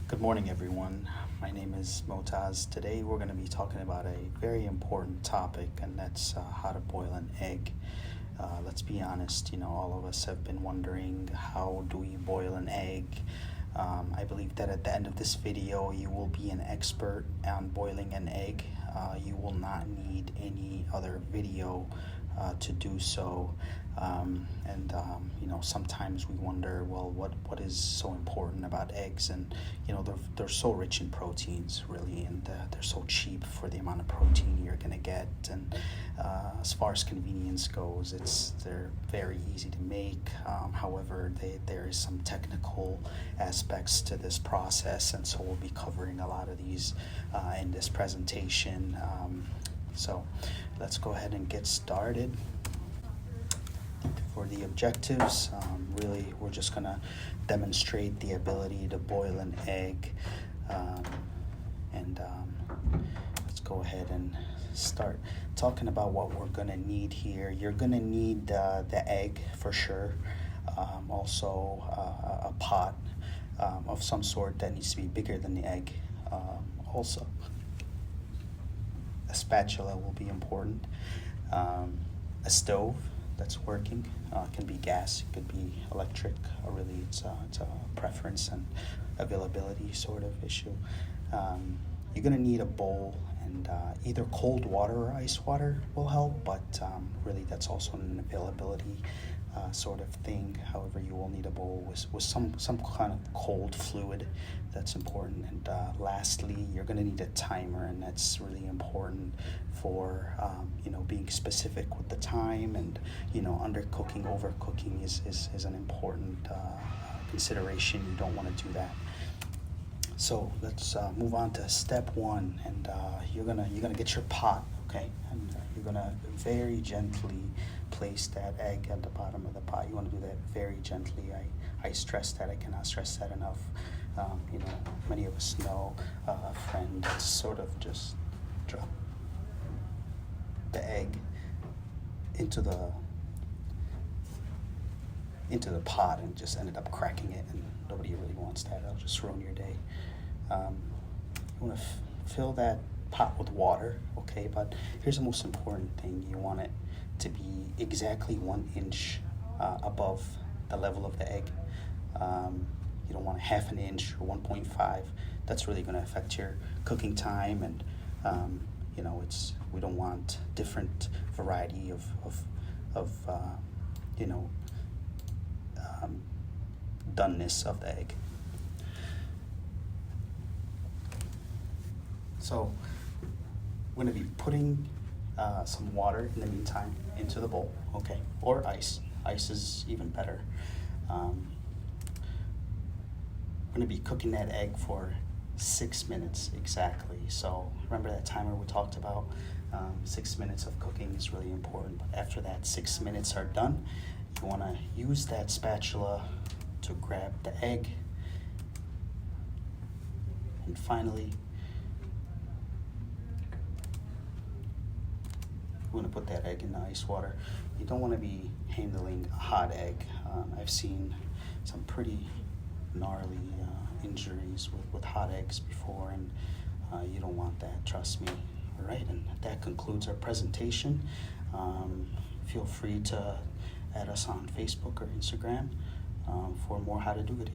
Good morning, everyone. My name is Motaz. Today we're going to be talking about a very important topic, and that's how to boil an egg. Let's be honest, all of us have been wondering, how do we boil an egg? I believe that at the end of this video, you will be an expert on boiling an egg. You will not need any other video to do so. Sometimes we wonder, well, what is so important about eggs? And they're so rich in proteins, really, and they're so cheap for the amount of protein you're gonna get. And as far as convenience goes, they're very easy to make. However, there is some technical aspects to this process, and so we'll be covering a lot of these in this presentation. So let's go ahead and get started. For the objectives, really, we're just going to demonstrate the ability to boil an egg. Let's go ahead and start talking about what we're going to need here. You're going to need the egg for sure. Also, a pot of some sort that needs to be bigger than the egg. Also, a spatula will be important. A stove that's working, can be gas, it could be electric. Really, it's a preference and availability sort of issue. You're gonna need a bowl, and either cold water or ice water will help, but really that's also an availability sort of thing. However, you will need a bowl with some kind of cold fluid. That's important. And lastly, you're going to need a timer, and that's really important for being specific with the time. And undercooking, overcooking is an important consideration. You don't want to do that. So let's move on to step one, and you're gonna get your pot, okay, and you're gonna very gently place that egg at the bottom of the pot. You want to do that very gently. I stress that. I cannot stress that enough. Many of us know a friend that's sort of just dropped the egg into the pot and just ended up cracking it, and nobody really wants that. That'll just ruin your day. You want to fill that pot with water, okay, but here's the most important thing. You want it to be exactly 1 inch above the level of the egg. You don't want a half an inch or 1.5. That's really going to affect your cooking time, and we don't want different variety of doneness of the egg. So we're going to be putting some water in the meantime into the bowl, okay, or ice. Ice is even better. We're going to be cooking that egg for 6 minutes exactly. So remember that timer we talked about? 6 minutes of cooking is really important. But after that 6 minutes are done, you want to use that spatula to grab the egg. And finally, we're going to put that egg in the ice water. You don't want to be handling a hot egg. I've seen some pretty gnarly injuries with hot eggs before, and you don't want that, trust me. All right, and that concludes our presentation. Feel free to add us on Facebook or Instagram for more how to do videos.